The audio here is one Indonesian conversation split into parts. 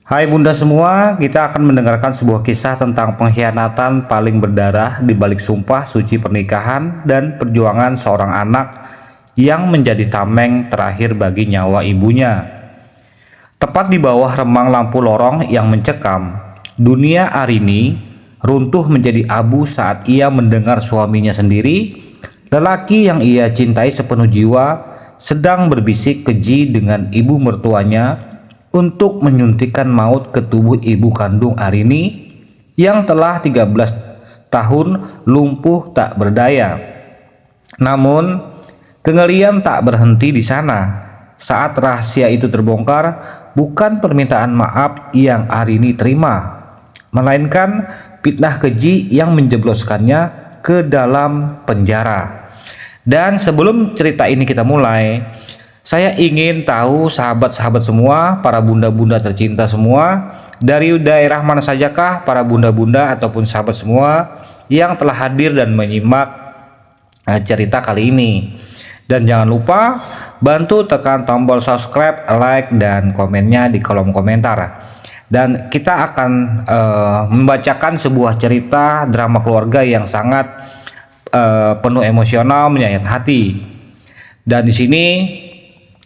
Hai Bunda semua, kita akan mendengarkan sebuah kisah tentang pengkhianatan paling berdarah di balik sumpah suci pernikahan dan perjuangan seorang anak yang menjadi tameng terakhir bagi nyawa ibunya. Tepat di bawah remang lampu lorong yang mencekam, dunia Arini runtuh menjadi abu saat ia mendengar suaminya sendiri, lelaki yang ia cintai sepenuh jiwa, sedang berbisik keji dengan ibu mertuanya untuk menyuntikkan maut ke tubuh ibu kandung Arini yang telah 13 tahun lumpuh tak berdaya. Namun, kengerian tak berhenti di sana. Saat rahasia itu terbongkar, bukan permintaan maaf yang Arini terima, melainkan fitnah keji yang menjebloskannya ke dalam penjara. Dan sebelum cerita ini kita mulai, saya ingin tahu sahabat-sahabat semua, para bunda-bunda tercinta semua, dari daerah mana sajakah para bunda-bunda ataupun sahabat semua yang telah hadir dan menyimak cerita kali ini. Dan jangan lupa bantu tekan tombol subscribe, like, dan komennya di kolom komentar. Dan kita akan membacakan sebuah cerita drama keluarga yang sangat penuh emosional, menyayat hati. Dan di sini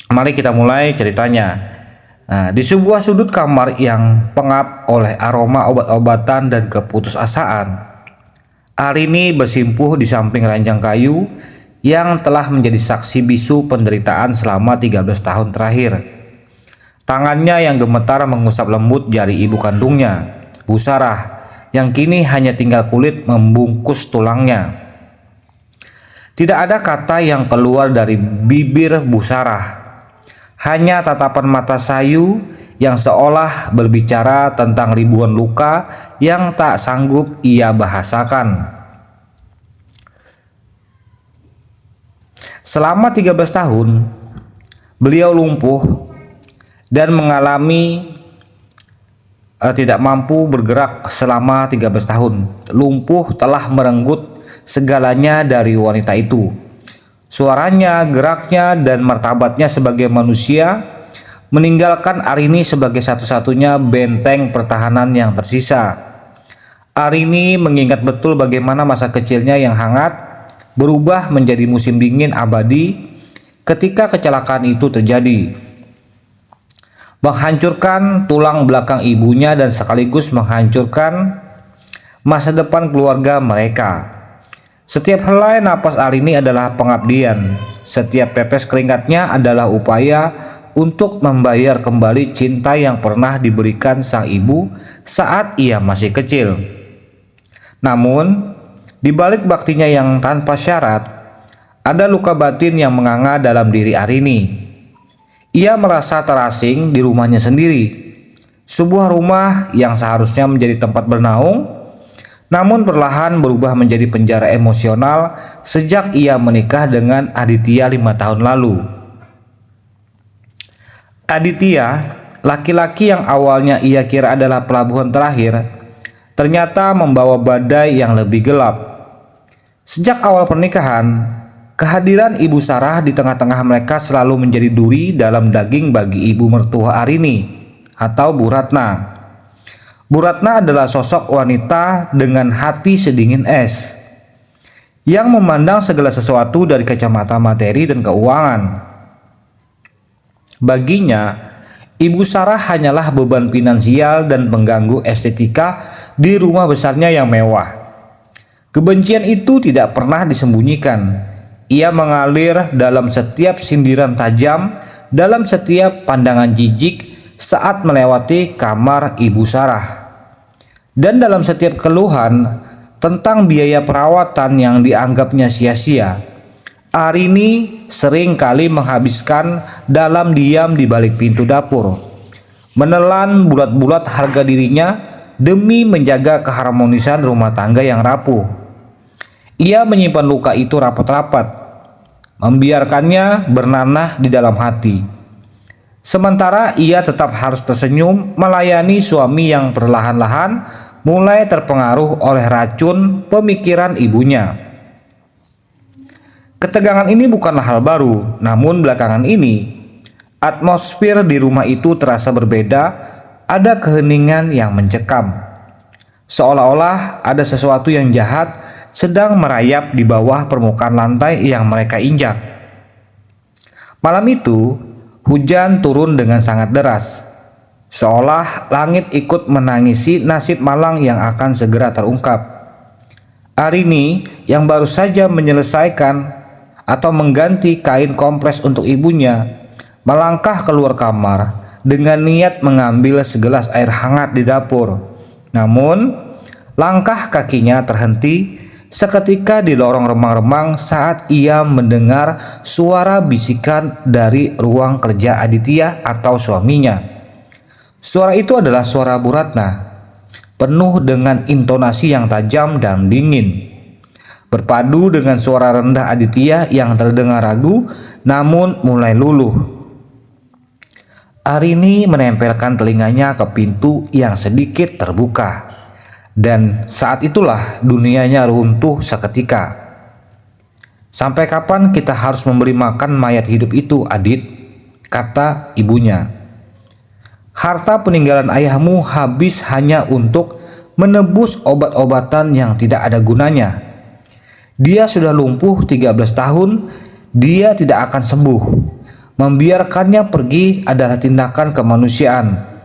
mari kita mulai ceritanya. Nah, di sebuah sudut kamar yang pengap oleh aroma obat-obatan dan keputusasaan, Arini bersimpuh di samping ranjang kayu yang telah menjadi saksi bisu penderitaan selama 13 tahun terakhir. Tangannya yang gemetar mengusap lembut jari ibu kandungnya, Bu Sarah, yang kini hanya tinggal kulit membungkus tulangnya. Tidak ada kata yang keluar dari bibir Bu Sarah. Hanya tatapan mata sayu yang seolah berbicara tentang ribuan luka yang tak sanggup ia bahasakan. Selama 13 tahun, beliau lumpuh dan mengalami tidak mampu bergerak selama 13 tahun. Lumpuh telah merenggut segalanya dari wanita itu. Suaranya, geraknya, dan martabatnya sebagai manusia, meninggalkan Arini sebagai satu-satunya benteng pertahanan yang tersisa. Arini mengingat betul bagaimana masa kecilnya yang hangat berubah menjadi musim dingin abadi ketika kecelakaan itu terjadi, menghancurkan tulang belakang ibunya dan sekaligus menghancurkan masa depan keluarga mereka. Setiap helai napas Arini adalah pengabdian, setiap tetes keringatnya adalah upaya untuk membayar kembali cinta yang pernah diberikan sang ibu saat ia masih kecil. Namun, di balik baktinya yang tanpa syarat, ada luka batin yang menganga dalam diri Arini. Ia merasa terasing di rumahnya sendiri, sebuah rumah yang seharusnya menjadi tempat bernaung, namun perlahan berubah menjadi penjara emosional sejak ia menikah dengan Aditya 5 tahun lalu. Aditya, laki-laki yang awalnya ia kira adalah pelabuhan terakhir, ternyata membawa badai yang lebih gelap. Sejak awal pernikahan, kehadiran Ibu Sarah di tengah-tengah mereka selalu menjadi duri dalam daging bagi ibu mertua Arini atau Bu Ratna. Bu Ratna adalah sosok wanita dengan hati sedingin es yang memandang segala sesuatu dari kacamata materi dan keuangan. Baginya, Ibu Sarah hanyalah beban finansial dan pengganggu estetika di rumah besarnya yang mewah. Kebencian itu tidak pernah disembunyikan. Ia mengalir dalam setiap sindiran tajam, dalam setiap pandangan jijik saat melewati kamar Ibu Sarah, dan dalam setiap keluhan tentang biaya perawatan yang dianggapnya sia-sia. Arini sering kali menghabiskan dalam diam di balik pintu dapur, menelan bulat-bulat harga dirinya demi menjaga keharmonisan rumah tangga yang rapuh. Ia menyimpan luka itu rapat-rapat, membiarkannya bernanah di dalam hati. Sementara ia tetap harus tersenyum melayani suami yang perlahan-lahan mulai terpengaruh oleh racun pemikiran ibunya. Ketegangan ini bukanlah hal baru, namun belakangan ini atmosfer di rumah itu terasa berbeda ada keheningan yang mencekam. Seolah-olah ada sesuatu yang jahat sedang merayap di bawah permukaan lantai yang mereka injak. Malam itu, hujan turun dengan sangat deras, seolah langit ikut menangisi nasib malang yang akan segera terungkap. Arini yang baru saja menyelesaikan atau mengganti kain kompres untuk ibunya, melangkah keluar kamar dengan niat mengambil segelas air hangat di dapur. Namun, langkah kakinya terhenti seketika di lorong remang-remang saat ia mendengar suara bisikan dari ruang kerja Aditya atau suaminya. Suara itu adalah suara Bu Ratna, penuh dengan intonasi yang tajam dan dingin. Berpadu dengan suara rendah Aditya yang terdengar ragu namun mulai luluh. Arini menempelkan telinganya ke pintu yang sedikit terbuka. Dan saat itulah dunianya runtuh seketika. "Sampai kapan kita harus memberi makan mayat hidup itu, Adit?" kata ibunya. "Harta peninggalan ayahmu habis hanya untuk menebus obat-obatan yang tidak ada gunanya. Dia sudah lumpuh 13 tahun, dia tidak akan sembuh. Membiarkannya pergi adalah tindakan kemanusiaan.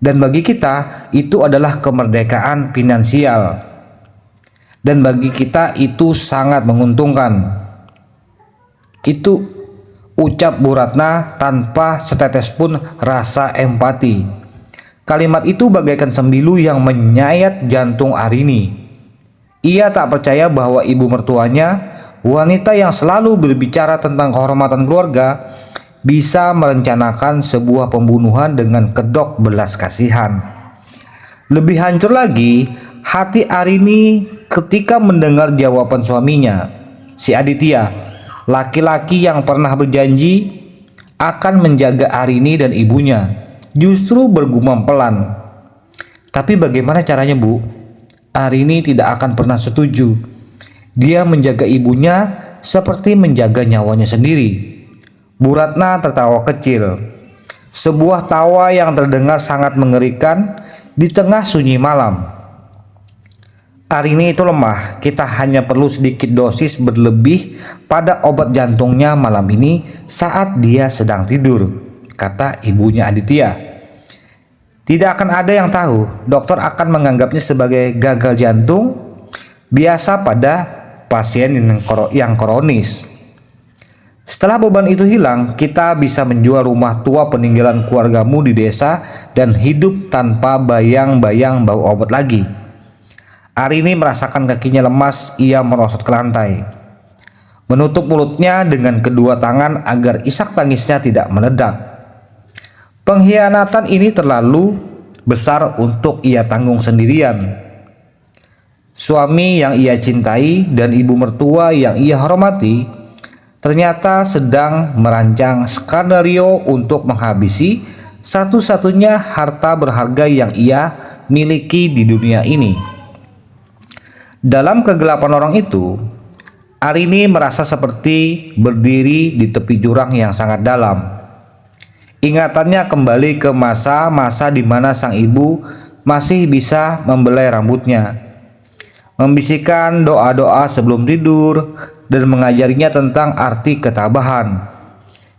Dan bagi kita itu adalah kemerdekaan finansial. Dan bagi kita itu sangat menguntungkan." Itu ucap Bu Ratna tanpa setetes pun rasa empati. Kalimat itu bagaikan sembilu yang menyayat jantung Arini. Ia tak percaya bahwa ibu mertuanya, wanita yang selalu berbicara tentang kehormatan keluarga, bisa merencanakan sebuah pembunuhan dengan kedok belas kasihan. Lebih hancur lagi hati Arini ketika mendengar jawaban suaminya, si Aditya, laki-laki yang pernah berjanji akan menjaga Arini dan ibunya, justru bergumam pelan. "Tapi bagaimana caranya, Bu? Arini tidak akan pernah setuju. Dia menjaga ibunya seperti menjaga nyawanya sendiri." Bu Ratna tertawa kecil, sebuah tawa yang terdengar sangat mengerikan di tengah sunyi malam. "Arini itu lemah, kita hanya perlu sedikit dosis berlebih pada obat jantungnya malam ini saat dia sedang tidur," kata ibunya Aditya. "Tidak akan ada yang tahu, dokter akan menganggapnya sebagai gagal jantung biasa pada pasien yang kronis. Setelah beban itu hilang, kita bisa menjual rumah tua peninggalan keluargamu di desa dan hidup tanpa bayang-bayang bau obat lagi." Arini merasakan kakinya lemas, ia merosot ke lantai, menutup mulutnya dengan kedua tangan agar isak tangisnya tidak meledak. Pengkhianatan ini terlalu besar untuk ia tanggung sendirian. Suami yang ia cintai dan ibu mertua yang ia hormati ternyata sedang merancang skenario untuk menghabisi satu-satunya harta berharga yang ia miliki di dunia ini. Dalam kegelapan lorong itu, Arini merasa seperti berdiri di tepi jurang yang sangat dalam. Ingatannya kembali ke masa-masa di mana sang ibu masih bisa membelai rambutnya, membisikkan doa-doa sebelum tidur, dan mengajarinya tentang arti ketabahan.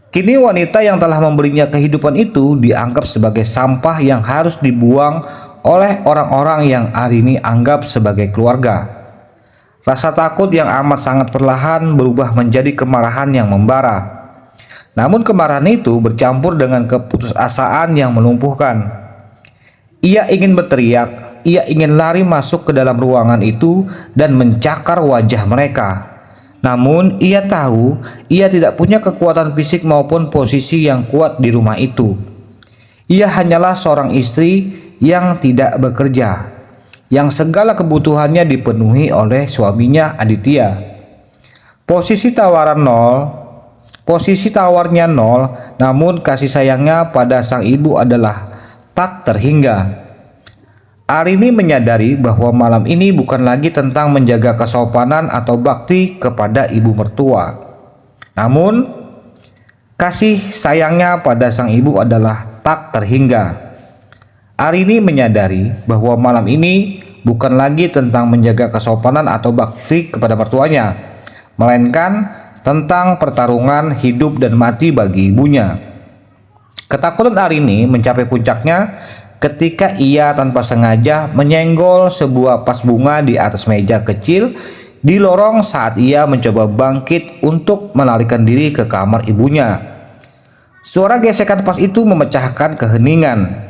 Kini wanita yang telah memberinya kehidupan itu dianggap sebagai sampah yang harus dibuang oleh orang-orang yang Arini anggap sebagai keluarga. Rasa takut yang amat sangat perlahan berubah menjadi kemarahan yang membara. Namun kemarahan itu bercampur dengan keputusasaan yang melumpuhkan. Ia ingin berteriak, ia ingin lari masuk ke dalam ruangan itu dan mencakar wajah mereka. Namun ia tahu ia tidak punya kekuatan fisik maupun posisi yang kuat di rumah itu. Ia hanyalah seorang istri yang tidak bekerja, yang segala kebutuhannya dipenuhi oleh suaminya Aditya. Posisi tawarnya nol, namun kasih sayangnya pada sang ibu adalah tak terhingga. Arini menyadari bahwa malam ini bukan lagi tentang menjaga kesopanan atau bakti kepada ibu mertua. Namun, kasih sayangnya pada sang ibu adalah tak terhingga. Arini menyadari bahwa malam ini bukan lagi tentang menjaga kesopanan atau bakti kepada mertuanya, melainkan tentang pertarungan hidup dan mati bagi ibunya. Ketakutan Arini mencapai puncaknya ketika ia tanpa sengaja menyenggol sebuah vas bunga di atas meja kecil di lorong saat ia mencoba bangkit untuk melarikan diri ke kamar ibunya. Suara gesekan vas itu memecahkan keheningan.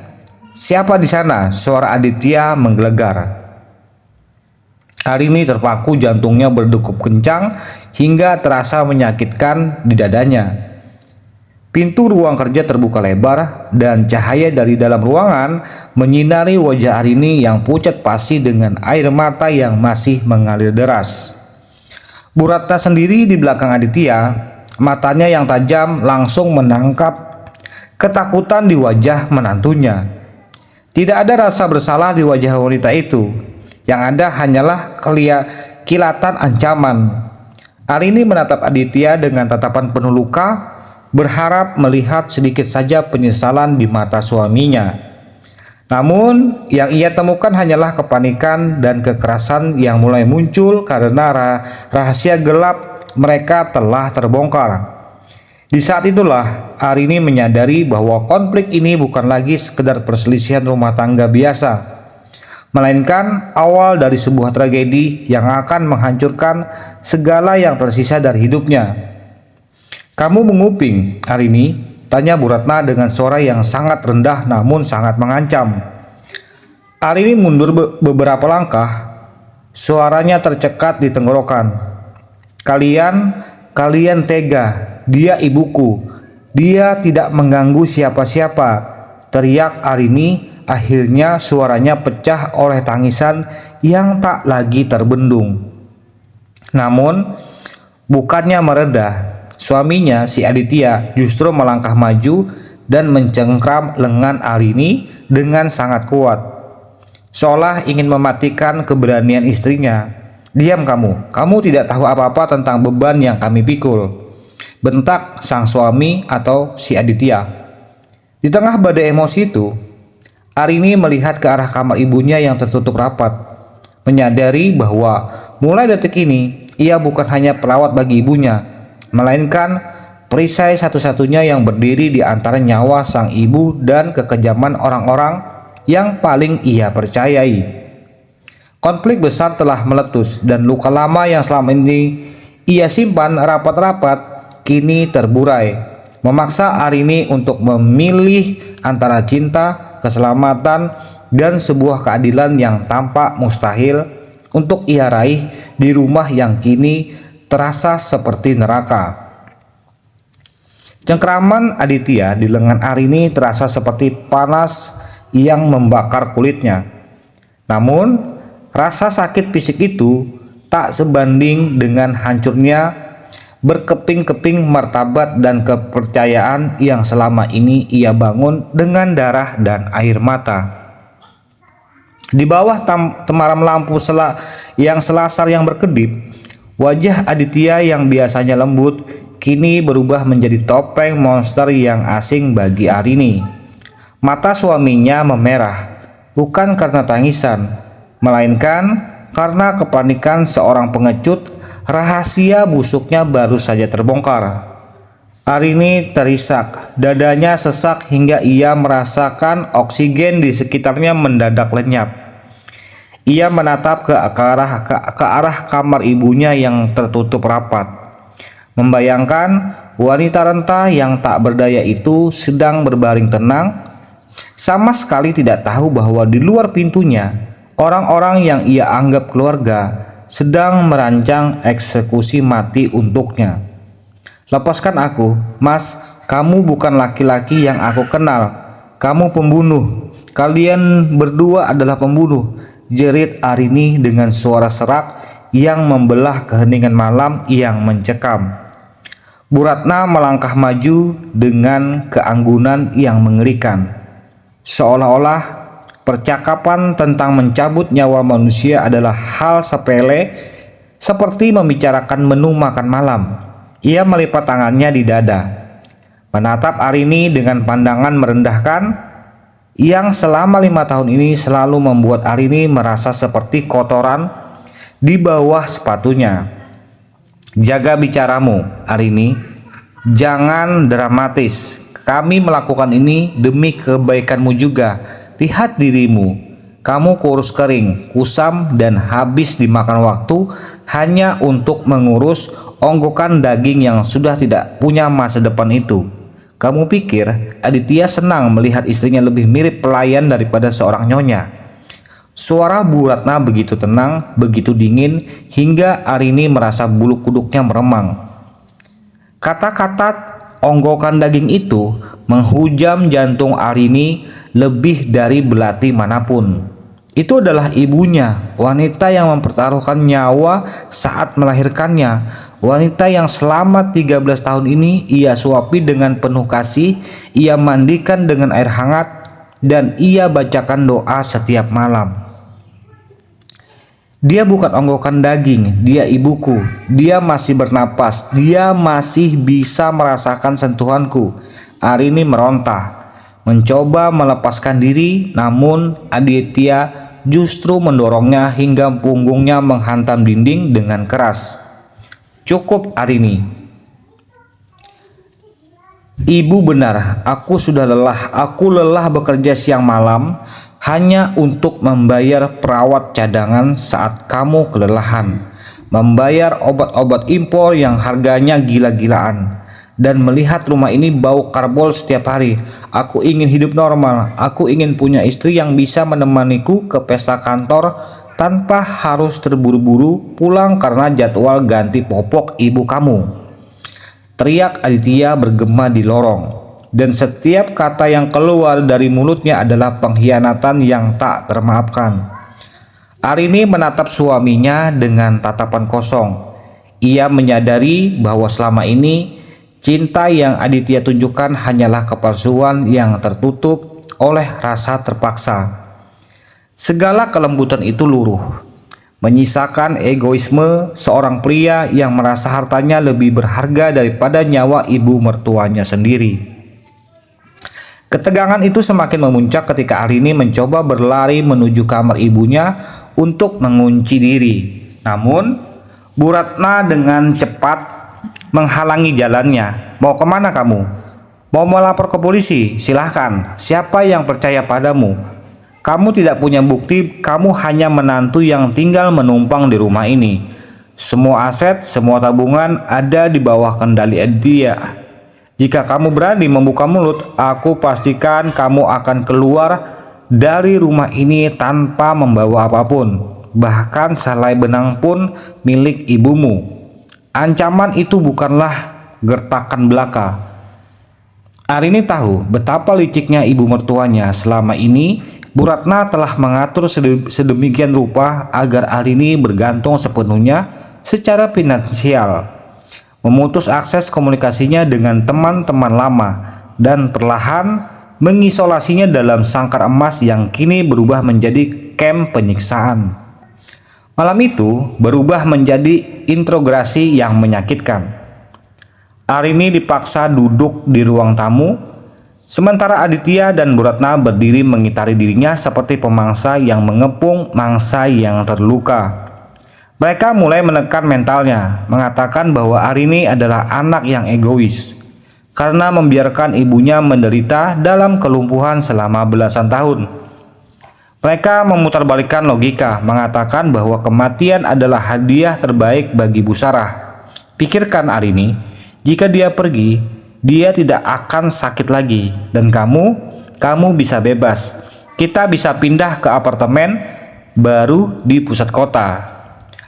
"Siapa di sana?" suara Aditya menggelegar. Arini terpaku, jantungnya berdegup kencang hingga terasa menyakitkan di dadanya. Pintu ruang kerja terbuka lebar dan cahaya dari dalam ruangan menyinari wajah Arini yang pucat pasi dengan air mata yang masih mengalir deras. Bu Ratna sendiri di belakang Aditya, matanya yang tajam langsung menangkap ketakutan di wajah menantunya. Tidak ada rasa bersalah di wajah wanita itu, yang ada hanyalah kilatan ancaman. Arini menatap Aditya dengan tatapan penuh luka, berharap melihat sedikit saja penyesalan di mata suaminya. Namun yang ia temukan hanyalah kepanikan dan kekerasan yang mulai muncul karena rahasia gelap mereka telah terbongkar. Di saat itulah Arini menyadari bahwa konflik ini bukan lagi sekedar perselisihan rumah tangga biasa, melainkan awal dari sebuah tragedi yang akan menghancurkan segala yang tersisa dari hidupnya. "Kamu menguping, Arini?" tanya Bu Ratna dengan suara yang sangat rendah namun sangat mengancam. Arini mundur beberapa langkah, suaranya tercekat di tenggorokan. Kalian tega, dia ibuku, dia tidak mengganggu siapa-siapa," teriak Arini. Akhirnya suaranya pecah oleh tangisan yang tak lagi terbendung. Namun bukannya mereda, suaminya si Aditya justru melangkah maju dan mencengkram lengan Arini dengan sangat kuat, seolah ingin mematikan keberanian istrinya. "Diam kamu tidak tahu apa-apa tentang beban yang kami pikul," bentak sang suami atau si Aditya. Di tengah badai emosi itu, Arini melihat ke arah kamar ibunya yang tertutup rapat, menyadari bahwa mulai detik ini ia bukan hanya perawat bagi ibunya, melainkan perisai satu-satunya yang berdiri di antara nyawa sang ibu dan kekejaman orang-orang yang paling ia percayai. Konflik besar telah meletus dan luka lama yang selama ini ia simpan rapat-rapat kini terburai, memaksa Arini untuk memilih antara cinta, keselamatan, dan sebuah keadilan yang tampak mustahil untuk ia raih di rumah yang kini terasa seperti neraka. Cengkraman Aditya di lengan Arini terasa seperti panas yang membakar kulitnya. Namun, rasa sakit fisik itu tak sebanding dengan hancurnya berkeping-keping martabat dan kepercayaan yang selama ini ia bangun dengan darah dan air mata. Di bawah temaram lampu yang selasar yang berkedip, wajah Aditya yang biasanya lembut kini berubah menjadi topeng monster yang asing bagi Arini. Mata suaminya memerah, bukan karena tangisan, melainkan karena kepanikan seorang pengecut. Rahasia busuknya baru saja terbongkar. Arini terisak, dadanya sesak hingga ia merasakan oksigen di sekitarnya mendadak lenyap. Ia menatap ke arah kamar ibunya yang tertutup rapat, membayangkan wanita renta yang tak berdaya itu sedang berbaring tenang, sama sekali tidak tahu bahwa di luar pintunya orang-orang yang ia anggap keluarga sedang merancang eksekusi mati untuknya. "Lepaskan aku, Mas. Kamu bukan laki-laki yang aku kenal. Kamu pembunuh. Kalian berdua adalah pembunuh," jerit Arini dengan suara serak yang membelah keheningan malam yang mencekam. Bu Ratna melangkah maju dengan keanggunan yang mengerikan, seolah-olah percakapan tentang mencabut nyawa manusia adalah hal sepele seperti membicarakan menu makan malam. Ia melipat tangannya di dada, menatap Arini dengan pandangan merendahkan. yang selama 5 tahun ini selalu membuat Arini merasa seperti kotoran di bawah sepatunya. Jaga bicaramu, Arini. Jangan dramatis. Kami melakukan ini demi kebaikanmu juga. Lihat dirimu. Kamu kurus kering, kusam, dan habis dimakan waktu hanya untuk mengurus onggokan daging yang sudah tidak punya masa depan itu. Kamu pikir Aditya senang melihat istrinya lebih mirip pelayan daripada seorang nyonya? Suara Bu Ratna begitu tenang, begitu dingin, hingga Arini merasa bulu kuduknya meremang. Kata-kata onggokan daging itu menghujam jantung Arini lebih dari belati manapun. Itu adalah ibunya, wanita yang mempertaruhkan nyawa saat melahirkannya, wanita yang selama 13 tahun ini ia suapi dengan penuh kasih, ia mandikan dengan air hangat, dan ia bacakan doa setiap malam. Dia bukan onggokan daging, dia ibuku, dia masih bernapas, dia masih bisa merasakan sentuhanku. Arini meronta, mencoba melepaskan diri, namun Aditya justru mendorongnya hingga punggungnya menghantam dinding dengan keras. Cukup, Arini. Ibu benar, aku sudah lelah. Aku lelah bekerja siang malam hanya untuk membayar perawat cadangan saat kamu kelelahan, membayar obat-obat impor yang harganya gila-gilaan, dan melihat rumah ini bau karbol setiap hari. Aku ingin hidup normal. Aku ingin punya istri yang bisa menemaniku ke pesta kantor tanpa harus terburu-buru pulang karena jadwal ganti popok ibu kamu. Teriak Aditya bergema di lorong. Dan setiap kata yang keluar dari mulutnya adalah pengkhianatan yang tak termaafkan. Arini menatap suaminya dengan tatapan kosong. Ia menyadari bahwa selama ini cinta yang Aditya tunjukkan hanyalah kepalsuan yang tertutup oleh rasa terpaksa. Segala kelembutan itu luruh, menyisakan egoisme seorang pria yang merasa hartanya lebih berharga daripada nyawa ibu mertuanya sendiri. Ketegangan itu semakin memuncak ketika Arini mencoba berlari menuju kamar ibunya untuk mengunci diri. Namun, Bu Ratna dengan cepat menghalangi jalannya. Mau kemana kamu? Mau melapor ke polisi? Silahkan. Siapa yang percaya padamu? Kamu tidak punya bukti, kamu hanya menantu yang tinggal menumpang di rumah ini. Semua aset, semua tabungan ada di bawah kendali Aditya. Jika kamu berani membuka mulut, aku pastikan kamu akan keluar dari rumah ini tanpa membawa apapun. Bahkan selai benang pun milik ibumu. Ancaman itu bukanlah gertakan belaka. Arini tahu betapa liciknya ibu mertuanya. Selama ini Bu Ratna telah mengatur sedemikian rupa agar Arini bergantung sepenuhnya secara finansial, memutus akses komunikasinya dengan teman-teman lama, dan perlahan mengisolasinya dalam sangkar emas yang kini berubah menjadi kamp penyiksaan. Malam itu berubah menjadi interogasi yang menyakitkan. Arini dipaksa duduk di ruang tamu, sementara Aditya dan Bu Ratna berdiri mengitari dirinya seperti pemangsa yang mengepung mangsa yang terluka. Mereka mulai menekan mentalnya, mengatakan bahwa Arini adalah anak yang egois karena membiarkan ibunya menderita dalam kelumpuhan selama belasan tahun. Mereka memutarbalikkan logika, mengatakan bahwa kematian adalah hadiah terbaik bagi Bu Sarah. Pikirkan Arini, jika dia pergi, dia tidak akan sakit lagi, dan kamu bisa bebas. Kita bisa pindah ke apartemen baru di pusat kota.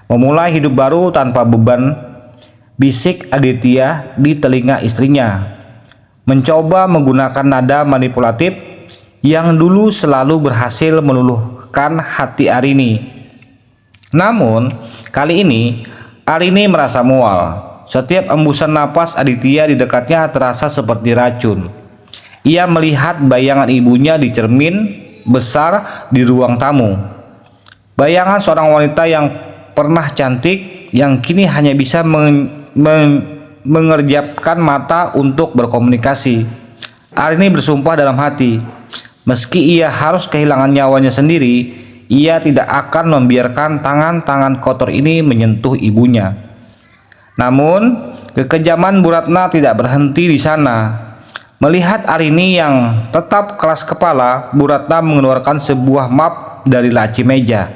Memulai hidup baru tanpa beban, bisik Aditya di telinga istrinya. Mencoba menggunakan nada manipulatif yang dulu selalu berhasil meluluhkan hati Arini. Namun, kali ini Arini merasa mual. Setiap embusan napas Aditya di dekatnya terasa seperti racun. Ia melihat bayangan ibunya di cermin besar di ruang tamu. Bayangan seorang wanita yang pernah cantik yang kini hanya bisa mengerjapkan mata untuk berkomunikasi. Arini bersumpah dalam hati, Meski ia harus kehilangan nyawanya sendiri, ia tidak akan membiarkan tangan-tangan kotor ini menyentuh ibunya. Namun, kekejaman Bu Ratna tidak berhenti di sana. Melihat Arini yang tetap keras kepala, Bu Ratna mengeluarkan sebuah map dari laci meja.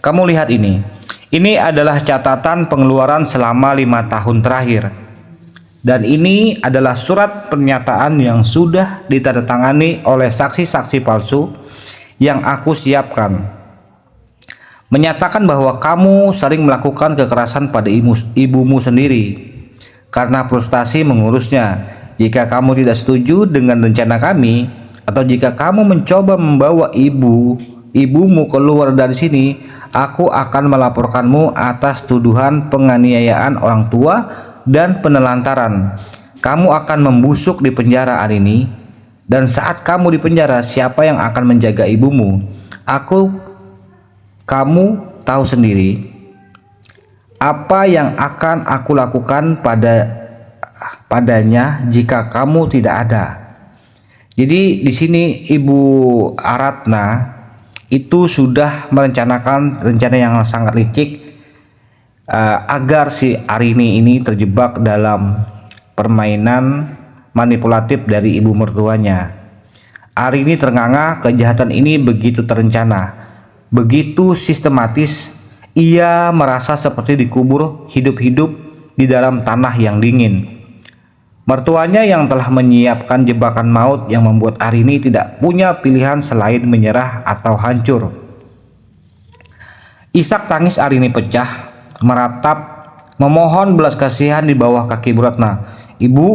Kamu lihat ini. Ini adalah catatan pengeluaran selama 5 tahun terakhir. Dan ini adalah surat pernyataan yang sudah ditandatangani oleh saksi-saksi palsu yang aku siapkan. Menyatakan bahwa kamu sering melakukan kekerasan pada ibumu sendiri karena frustasi mengurusnya. Jika kamu tidak setuju dengan rencana kami, atau jika kamu mencoba membawa ibumu keluar dari sini, aku akan melaporkanmu atas tuduhan penganiayaan orang tua dan penelantaran. Kamu akan membusuk di penjara hari ini, dan saat kamu di penjara, siapa yang akan menjaga ibumu? Kamu tahu sendiri apa yang akan aku lakukan padanya jika kamu tidak ada. Jadi di sini Ibu Aratna itu sudah merencanakan rencana yang sangat licik agar si Arini ini terjebak dalam permainan manipulatif dari ibu mertuanya. Arini ternganga, kejahatan ini begitu terencana, begitu sistematis. Ia merasa seperti dikubur hidup-hidup di dalam tanah yang dingin. Mertuanya yang telah menyiapkan jebakan maut yang membuat Arini tidak punya pilihan selain menyerah atau hancur. Isak tangis Arini pecah, meratap, memohon belas kasihan di bawah kaki Bu Ratna. Ibu,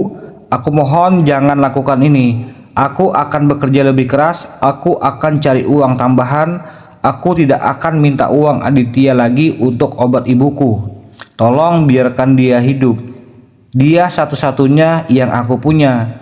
aku mohon jangan lakukan ini. Aku akan bekerja lebih keras, aku akan cari uang tambahan, aku tidak akan minta uang Aditya lagi untuk obat ibuku. Tolong biarkan dia hidup. Dia satu-satunya yang aku punya.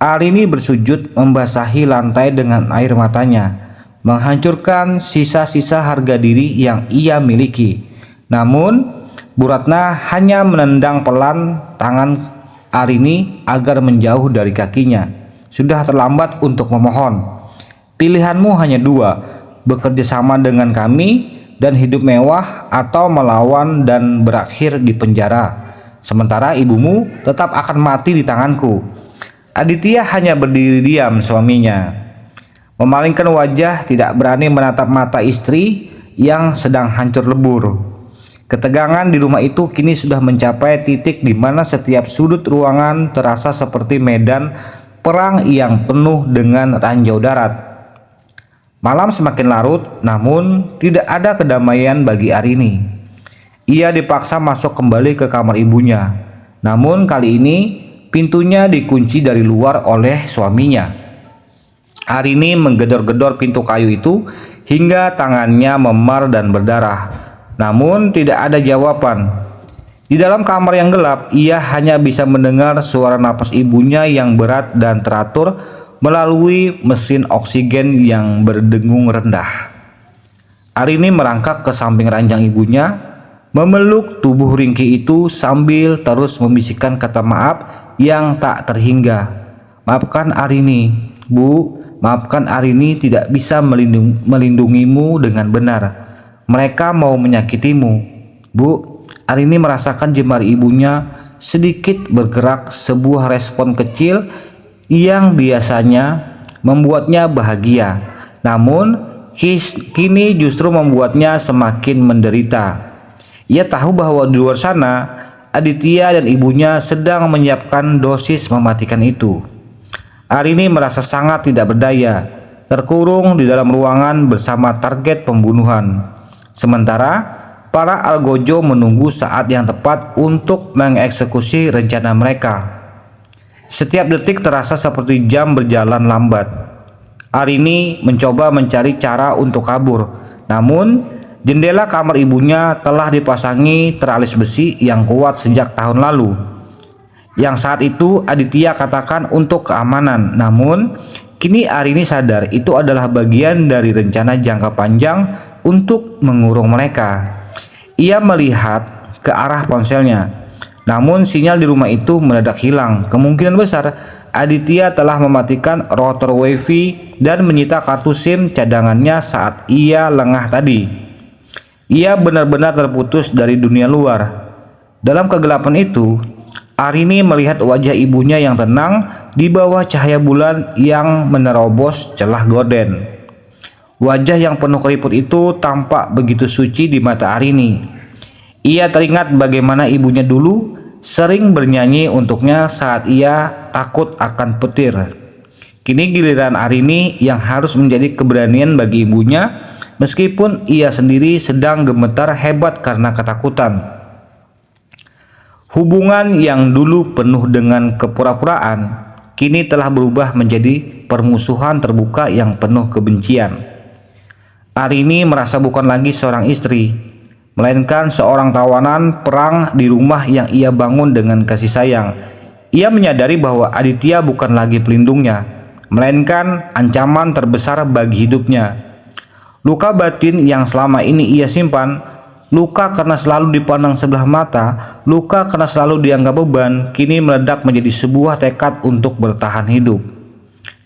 Arini bersujud membasahi lantai dengan air matanya, menghancurkan sisa-sisa harga diri yang ia miliki. Namun, Bu Ratna hanya menendang pelan tangan Arini agar menjauh dari kakinya. Sudah terlambat untuk memohon. Pilihanmu hanya dua, bekerja sama dengan kami dan hidup mewah, atau melawan dan berakhir di penjara. Sementara ibumu tetap akan mati di tanganku. Aditya hanya berdiri diam, suaminya memalingkan wajah, tidak berani menatap mata istri yang sedang hancur lebur. Ketegangan di rumah itu kini sudah mencapai titik di mana setiap sudut ruangan terasa seperti medan perang yang penuh dengan ranjau darat. Malam semakin larut, namun tidak ada kedamaian bagi Arini. Ia dipaksa masuk kembali ke kamar ibunya. Namun kali ini pintunya dikunci dari luar oleh suaminya. Arini menggedor-gedor pintu kayu itu hingga tangannya memar dan berdarah. Namun tidak ada jawaban. Di dalam kamar yang gelap, ia hanya bisa mendengar suara napas ibunya yang berat dan teratur melalui mesin oksigen yang berdengung rendah. Arini merangkak ke samping ranjang ibunya, memeluk tubuh ringkih itu sambil terus membisikkan kata maaf yang tak terhingga. Maafkan Arini, Bu, maafkan Arini tidak bisa melindungimu dengan benar. Mereka mau menyakitimu. Bu, Arini merasakan jemari ibunya sedikit bergerak, sebuah respon kecil yang biasanya membuatnya bahagia. Namun kini justru membuatnya semakin menderita. Ia tahu bahwa di luar sana Aditya dan ibunya sedang menyiapkan dosis mematikan itu. Arini merasa sangat tidak berdaya, terkurung di dalam ruangan bersama target pembunuhan. Sementara para algojo menunggu saat yang tepat untuk mengeksekusi rencana mereka. Setiap detik terasa seperti jam berjalan lambat. Arini mencoba mencari cara untuk kabur, namun jendela kamar ibunya telah dipasangi teralis besi yang kuat sejak tahun lalu, yang saat itu Aditya katakan untuk keamanan. Namun kini Arini sadar itu adalah bagian dari rencana jangka panjang untuk mengurung mereka. Ia melihat ke arah ponselnya, namun sinyal di rumah itu mendadak hilang. Kemungkinan besar Aditya telah mematikan router wifi dan menyita kartu SIM cadangannya saat ia lengah tadi. Ia benar-benar terputus dari dunia luar. Dalam kegelapan itu, Arini melihat wajah ibunya yang tenang di bawah cahaya bulan yang menerobos celah gorden. Wajah yang penuh keriput itu tampak begitu suci di mata Arini. Ia teringat bagaimana ibunya dulu sering bernyanyi untuknya saat ia takut akan petir. Kini giliran Arini yang harus menjadi keberanian bagi ibunya, meskipun ia sendiri sedang gemetar hebat karena ketakutan. Hubungan yang dulu penuh dengan kepura-puraan kini telah berubah menjadi permusuhan terbuka yang penuh kebencian. Arini merasa bukan lagi seorang istri, melainkan seorang tawanan perang di rumah yang ia bangun dengan kasih sayang. Ia menyadari bahwa Aditya bukan lagi pelindungnya, melainkan ancaman terbesar bagi hidupnya. Luka batin yang selama ini ia simpan, luka karena selalu dipandang sebelah mata, luka karena selalu dianggap beban, kini meledak menjadi sebuah tekad untuk bertahan hidup.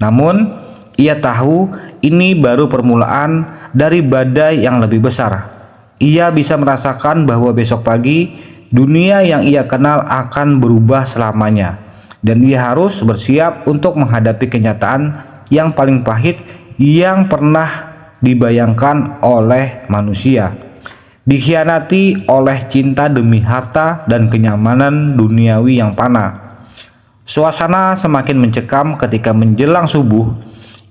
Namun, ia tahu ini baru permulaan dari badai yang lebih besar. Ia bisa merasakan bahwa besok pagi dunia yang ia kenal akan berubah selamanya, dan ia harus bersiap untuk menghadapi kenyataan yang paling pahit yang pernah dibayangkan oleh manusia. Dikhianati oleh cinta demi harta dan kenyamanan duniawi yang fana. Suasana semakin mencekam ketika menjelang subuh.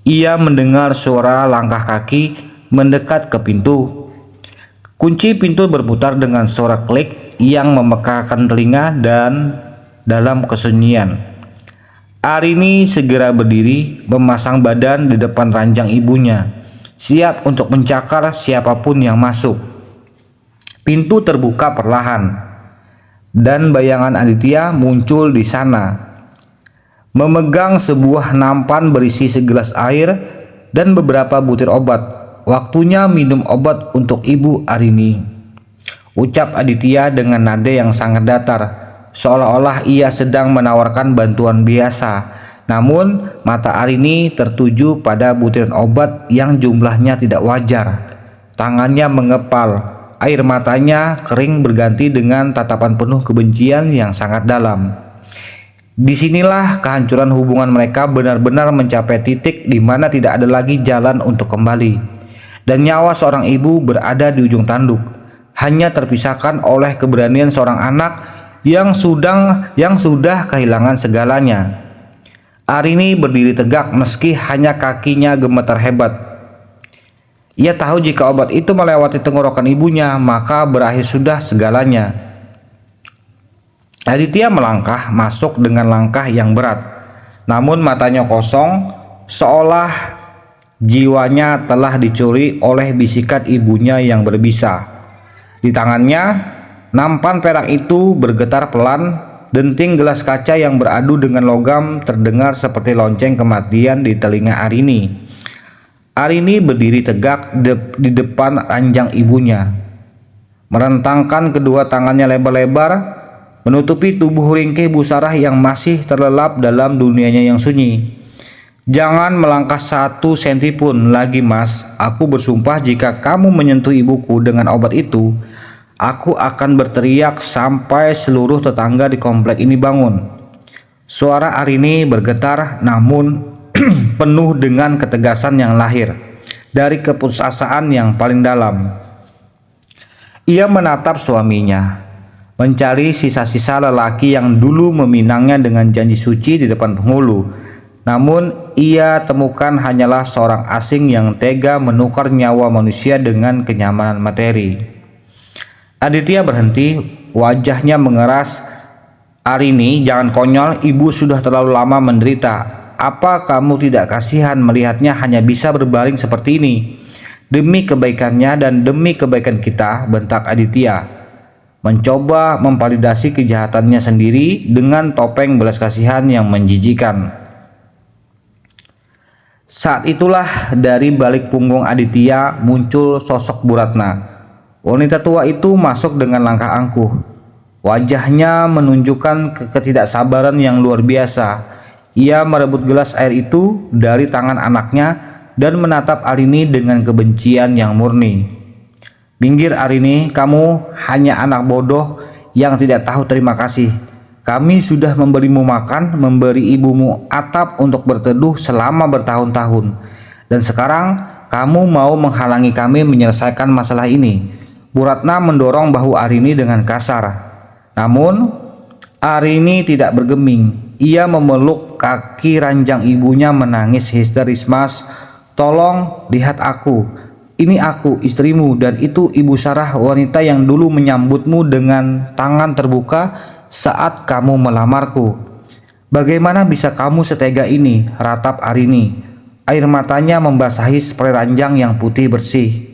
Ia mendengar suara langkah kaki mendekat ke pintu. Kunci pintu berputar dengan suara klik yang memekakan telinga dan dalam kesunyian. Arini segera berdiri, memasang badan di depan ranjang ibunya, siap untuk mencakar siapapun yang masuk. Pintu terbuka perlahan, dan bayangan Aditya muncul di sana. Memegang sebuah nampan berisi segelas air dan beberapa butir obat. Waktunya minum obat untuk Ibu Arini, ucap Aditya dengan nada yang sangat datar, seolah-olah ia sedang menawarkan bantuan biasa. Namun mata Arini tertuju pada butiran obat yang jumlahnya tidak wajar. Tangannya mengepal, air matanya kering berganti dengan tatapan penuh kebencian yang sangat dalam. Disinilah kehancuran hubungan mereka benar-benar mencapai titik di mana tidak ada lagi jalan untuk kembali, dan nyawa seorang ibu berada di ujung tanduk, hanya terpisahkan oleh keberanian seorang anak yang sudah kehilangan segalanya. Arini berdiri tegak meski hanya kakinya gemetar hebat. Ia tahu jika obat itu melewati tenggorokan ibunya, maka berakhir sudah segalanya. Aditya melangkah masuk dengan langkah yang berat, namun matanya kosong, seolah jiwanya telah dicuri oleh bisikan ibunya yang berbisa. Di tangannya, nampan perak itu bergetar pelan. Denting gelas kaca yang beradu dengan logam terdengar seperti lonceng kematian di telinga Arini. Arini berdiri tegak di depan ranjang ibunya, merentangkan kedua tangannya lebar-lebar, menutupi tubuh ringkih Busarah yang masih terlelap dalam dunianya yang sunyi. Jangan melangkah 1 senti pun lagi, Mas. Aku bersumpah jika kamu menyentuh ibuku dengan obat itu, aku akan berteriak sampai seluruh tetangga di komplek ini bangun. Suara Arini bergetar namun penuh dengan ketegasan yang lahir dari keputusasaan yang paling dalam. Ia menatap suaminya, mencari sisa-sisa lelaki yang dulu meminangnya dengan janji suci di depan penghulu. Namun ia temukan hanyalah seorang asing yang tega menukar nyawa manusia dengan kenyamanan materi. Aditya berhenti, wajahnya mengeras. Arini, jangan konyol, ibu sudah terlalu lama menderita. Apa kamu tidak kasihan melihatnya hanya bisa berbaring seperti ini? Demi kebaikannya dan demi kebaikan kita, bentak Aditya, mencoba memvalidasi kejahatannya sendiri dengan topeng belas kasihan yang menjijikan. Saat itulah dari balik punggung Aditya muncul sosok Bu Ratna. Wanita tua itu masuk dengan langkah angkuh. Wajahnya menunjukkan ketidaksabaran yang luar biasa. Ia merebut gelas air itu dari tangan anaknya dan menatap Arini dengan kebencian yang murni. "Minggir Arini, kamu hanya anak bodoh yang tidak tahu terima kasih. Kami sudah memberimu makan, memberi ibumu atap untuk berteduh selama bertahun-tahun. Dan sekarang kamu mau menghalangi kami menyelesaikan masalah ini." Bu Ratna mendorong bahu Arini dengan kasar. Namun Arini tidak bergeming. Ia memeluk kaki ranjang ibunya menangis histeris. "Mas, tolong lihat aku. Ini aku, istrimu, dan itu Ibu Sarah, wanita yang dulu menyambutmu dengan tangan terbuka saat kamu melamarku. Bagaimana bisa kamu setega ini?" ratap Arini. Air matanya membasahi spray ranjang yang putih bersih.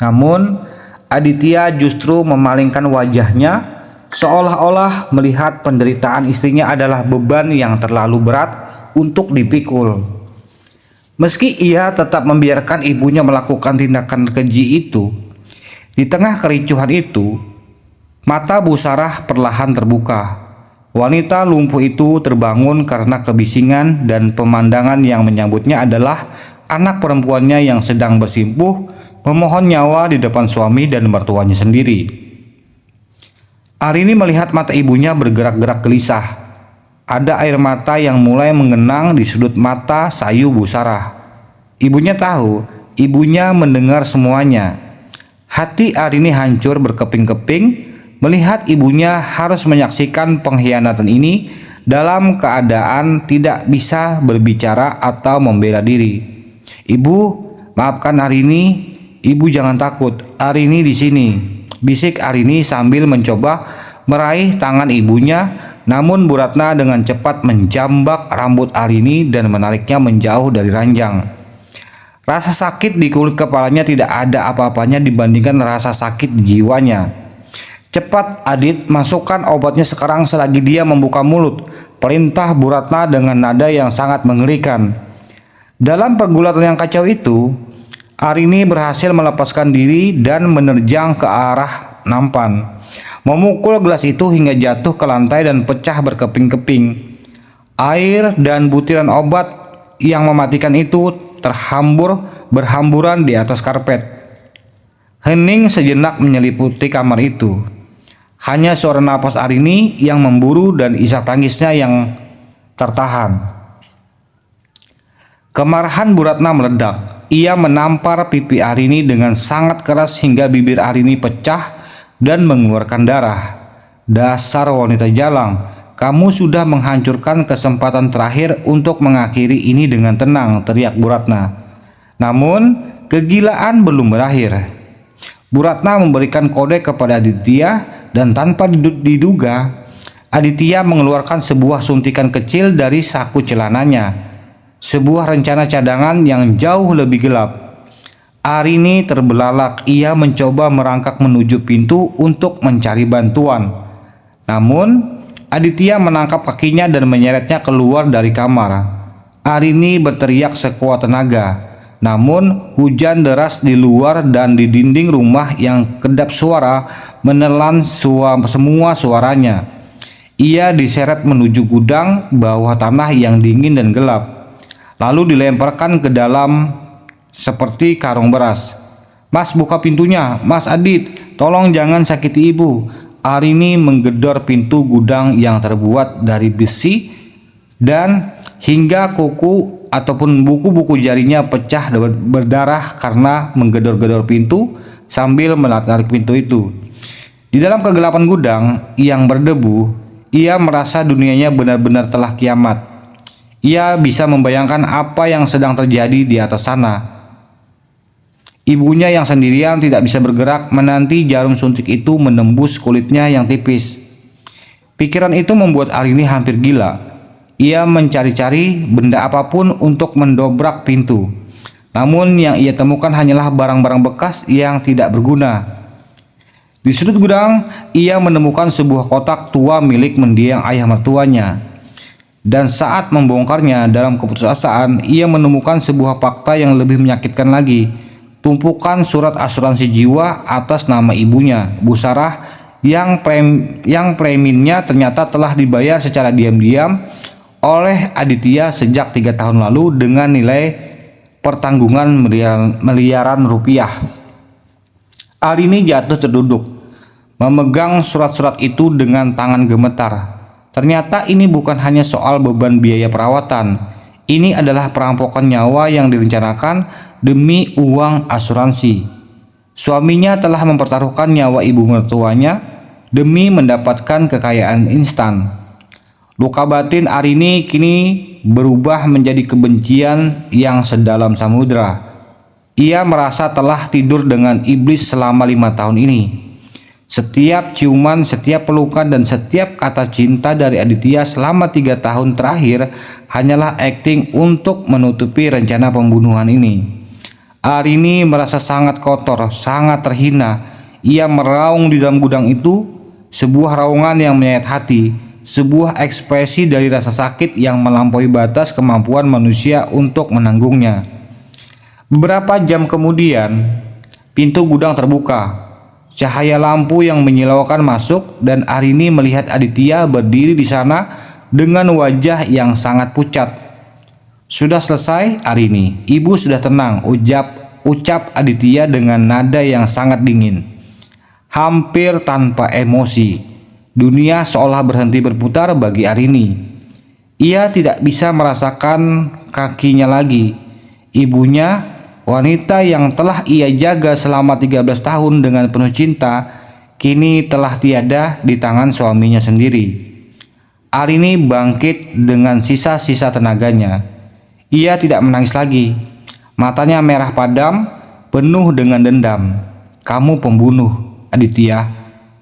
Namun Aditya justru memalingkan wajahnya, seolah-olah melihat penderitaan istrinya adalah beban yang terlalu berat untuk dipikul. Meski ia tetap membiarkan ibunya melakukan tindakan keji itu, di tengah kericuhan itu, mata Bu Sarah perlahan terbuka. Wanita lumpuh itu terbangun karena kebisingan, dan pemandangan yang menyambutnya adalah anak perempuannya yang sedang bersimpuh memohon nyawa di depan suami dan mertuanya sendiri. Arini melihat mata ibunya bergerak-gerak gelisah. Ada air mata yang mulai mengenang di sudut mata sayu Bu Sarah. Ibunya tahu, ibunya mendengar semuanya. Hati Arini hancur berkeping-keping melihat ibunya harus menyaksikan pengkhianatan ini dalam keadaan tidak bisa berbicara atau membela diri. "Ibu, maafkan Arini. Ibu jangan takut. Arini di sini," bisik Arini sambil mencoba meraih tangan ibunya. Namun Bu Ratna dengan cepat menjambak rambut Arini dan menariknya menjauh dari ranjang. Rasa sakit di kulit kepalanya tidak ada apa-apanya dibandingkan rasa sakit di jiwanya. "Cepat Adit, masukkan obatnya sekarang selagi dia membuka mulut," perintah Bu Ratna dengan nada yang sangat mengerikan. Dalam pergulatan yang kacau itu, Arini berhasil melepaskan diri dan menerjang ke arah nampan, memukul gelas itu hingga jatuh ke lantai dan pecah berkeping-keping. Air dan butiran obat yang mematikan itu berhamburan di atas karpet. Hening sejenak menyeliputi kamar itu. Hanya suara napas Arini yang memburu dan isak tangisnya yang tertahan. Kemarahan Bu Ratna meledak. Ia menampar pipi Arini dengan sangat keras hingga bibir Arini pecah dan mengeluarkan darah. "Dasar wanita jalang, kamu sudah menghancurkan kesempatan terakhir untuk mengakhiri ini dengan tenang," teriak Bu Ratna. Namun kegilaan belum berakhir. Bu Ratna memberikan kode kepada Aditya dan tanpa diduga, Aditya mengeluarkan sebuah suntikan kecil dari saku celananya. Sebuah rencana cadangan yang jauh lebih gelap. Arini terbelalak. Ia mencoba merangkak menuju pintu untuk mencari bantuan. Namun Aditya menangkap kakinya dan menyeretnya keluar dari kamar. Arini berteriak sekuat tenaga. Namun hujan deras di luar dan di dinding rumah yang kedap suara menelan semua suaranya. Ia diseret menuju gudang bawah tanah yang dingin dan gelap, lalu dilemparkan ke dalam seperti karung beras. "Mas, buka pintunya. Mas Adit, tolong jangan sakiti ibu." Arini menggedor pintu gudang yang terbuat dari besi dan hingga kuku ataupun buku-buku jarinya pecah berdarah karena menggedor-gedor pintu sambil menarik pintu itu. Di dalam kegelapan gudang yang berdebu, ia merasa dunianya benar-benar telah kiamat. Ia bisa membayangkan apa yang sedang terjadi di atas sana. Ibunya yang sendirian tidak bisa bergerak menanti jarum suntik itu menembus kulitnya yang tipis. Pikiran itu membuat Arini hampir gila. Ia mencari-cari benda apapun untuk mendobrak pintu. Namun yang ia temukan hanyalah barang-barang bekas yang tidak berguna. Di sudut gudang, ia menemukan sebuah kotak tua milik mendiang ayah mertuanya. Dan saat membongkarnya dalam keputusasaan, ia menemukan sebuah fakta yang lebih menyakitkan lagi. Tumpukan surat asuransi jiwa atas nama ibunya, Bu Sarah, yang preminya ternyata telah dibayar secara diam-diam oleh Aditya sejak 3 tahun lalu dengan nilai pertanggungan miliaran rupiah. Arini jatuh terduduk, memegang surat-surat itu dengan tangan gemetar. Ternyata ini bukan hanya soal beban biaya perawatan. Ini adalah perampokan nyawa yang direncanakan demi uang asuransi. Suaminya telah mempertaruhkan nyawa ibu mertuanya demi mendapatkan kekayaan instan. Luka batin Arini kini berubah menjadi kebencian yang sedalam samudera. Ia merasa telah tidur dengan iblis selama 5 tahun ini. Setiap ciuman, setiap pelukan, dan setiap kata cinta dari Aditya selama 3 tahun terakhir hanyalah akting untuk menutupi rencana pembunuhan ini. Arini merasa sangat kotor, sangat terhina. Ia meraung di dalam gudang itu, sebuah raungan yang menyayat hati, sebuah ekspresi dari rasa sakit yang melampaui batas kemampuan manusia untuk menanggungnya. Beberapa jam kemudian, pintu gudang terbuka. Cahaya lampu yang menyilaukan masuk dan Arini melihat Aditya berdiri di sana dengan wajah yang sangat pucat. "Sudah selesai, Arini. Ibu sudah tenang," ucap Aditya dengan nada yang sangat dingin. Hampir tanpa emosi, dunia seolah berhenti berputar bagi Arini. Ia tidak bisa merasakan kakinya lagi. Ibunya, wanita yang telah ia jaga selama 13 tahun dengan penuh cinta, kini telah tiada di tangan suaminya sendiri. Arini bangkit dengan sisa-sisa tenaganya. Ia tidak menangis lagi. Matanya merah padam, penuh dengan dendam. "Kamu pembunuh, Aditya.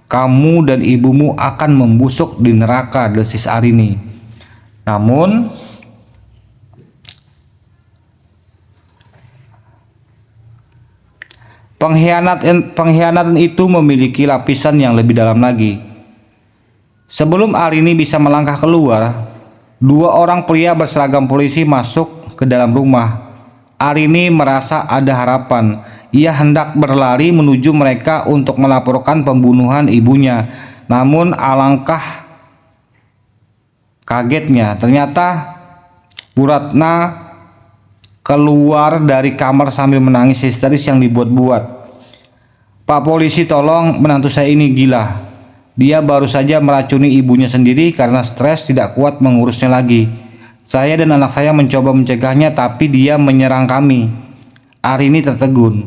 Kamu dan ibumu akan membusuk di neraka," desis Arini. Namun pengkhianatan itu memiliki lapisan yang lebih dalam lagi. Sebelum Arini bisa melangkah keluar, 2 orang pria berseragam polisi masuk ke dalam rumah. Arini merasa ada harapan. Ia hendak berlari menuju mereka untuk melaporkan pembunuhan ibunya. Namun alangkah kagetnya, ternyata Bu Ratna keluar dari kamar sambil menangis histeris yang dibuat-buat. "Pak polisi, tolong, menantu saya ini gila. Dia baru saja meracuni ibunya sendiri karena stres tidak kuat mengurusnya lagi. Saya dan anak saya mencoba mencegahnya tapi dia menyerang kami." Arini tertegun.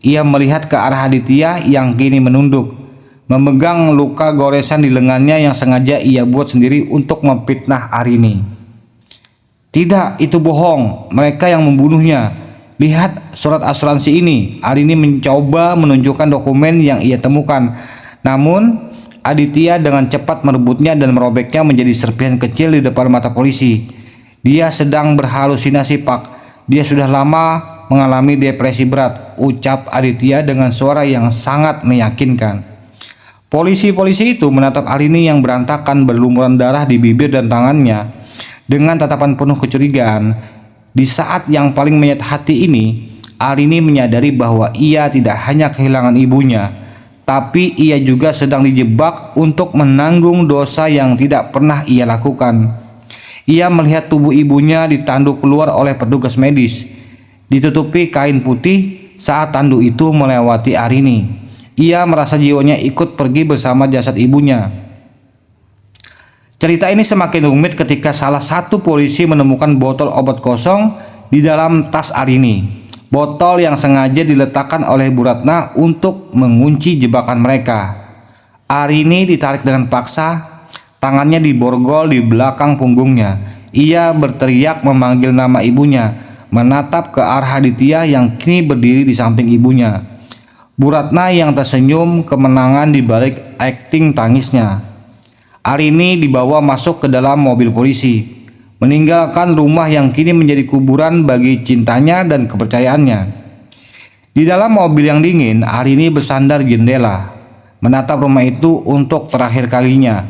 Ia melihat ke arah Aditya yang kini menunduk, memegang luka goresan di lengannya yang sengaja ia buat sendiri untuk memfitnah Arini. "Tidak, itu bohong. Mereka yang membunuhnya. Lihat surat asuransi ini." Arini mencoba menunjukkan dokumen yang ia temukan. Namun Aditya dengan cepat merebutnya dan merobeknya menjadi serpihan kecil di depan mata polisi. "Dia sedang berhalusinasi, Pak. Dia sudah lama mengalami depresi berat," ucap Aditya dengan suara yang sangat meyakinkan. Polisi-polisi itu menatap Arini yang berantakan berlumuran darah di bibir dan tangannya dengan tatapan penuh kecurigaan. Di saat yang paling menyayat hati ini, Arini menyadari bahwa ia tidak hanya kehilangan ibunya, tapi ia juga sedang dijebak untuk menanggung dosa yang tidak pernah ia lakukan. Ia melihat tubuh ibunya ditanduk keluar oleh petugas medis, ditutupi kain putih saat tanduk itu melewati Arini. Ia merasa jiwanya ikut pergi bersama jasad ibunya. Cerita ini semakin rumit ketika salah satu polisi menemukan botol obat kosong di dalam tas Arini. Botol yang sengaja diletakkan oleh Bu Ratna untuk mengunci jebakan mereka. Arini ditarik dengan paksa, tangannya diborgol di belakang punggungnya. Ia berteriak memanggil nama ibunya, menatap ke arah Aditya yang kini berdiri di samping ibunya. Bu Ratna yang tersenyum kemenangan di balik akting tangisnya. Arini dibawa masuk ke dalam mobil polisi, meninggalkan rumah yang kini menjadi kuburan bagi cintanya dan kepercayaannya. Di dalam mobil yang dingin, Arini bersandar jendela, menatap rumah itu untuk terakhir kalinya.